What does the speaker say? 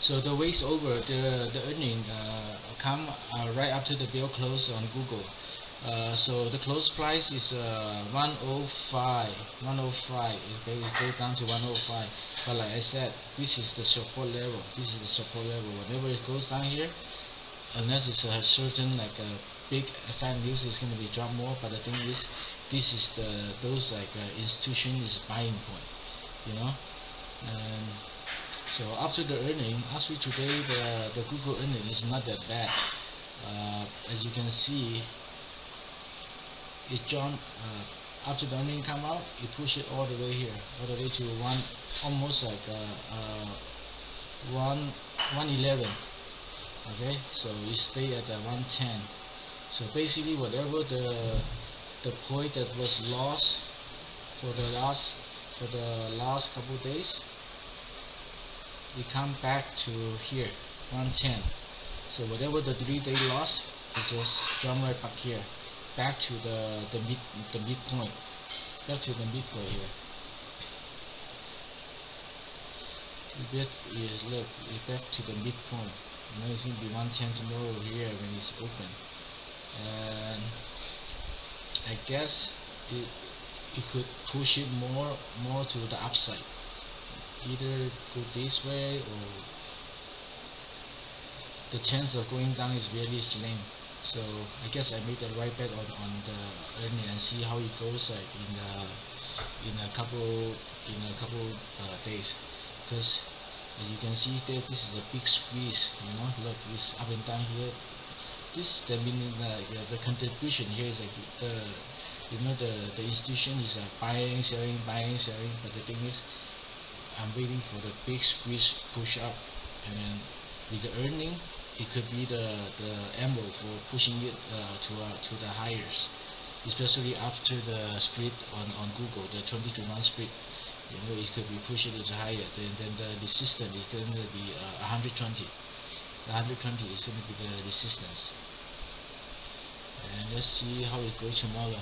So the ways over, the earning come right after the bill close on Google. So the close price is 105. 105. Okay, it goes down to 105. But like I said, this is the support level. This is the support level. Whenever it goes down here, unless it's a certain like a big fan news, it's going to be drop more. But the thing is, this is the those like institution is buying point, you know. And so after the earning, actually today the Google earning is not that bad. As you can see, it jumped after the earning come out. It pushed it all the way here, all the way to one, almost like 111. Okay, so it stay at the 110. So basically, whatever the point that was lost for the last couple days, it come back to here 110. So whatever the 3-day loss, it just jump right back here, back to the midpoint, back to the midpoint here. Look, it's back to the midpoint. Now it's gonna be 110 tomorrow here when it's open, and I guess it could push it more to the upside. Either go this way, or the chance of going down is really slim. So I guess I made the right bet on the earning and see how it goes like in a couple days, because as you can see there, this is a big squeeze. Look, it's up and down here. This the meaning the contribution here is like the institution is buying, selling, buying, selling. But the thing is, I'm waiting for the big squeeze push up, and then with the earning, it could be the ammo for pushing it to the highers, especially after the split on Google, the 20-to-1 split. It could be pushing it higher. Then the resistance is going to be 120. The 120 is going to be the resistance. And let's see how it goes tomorrow.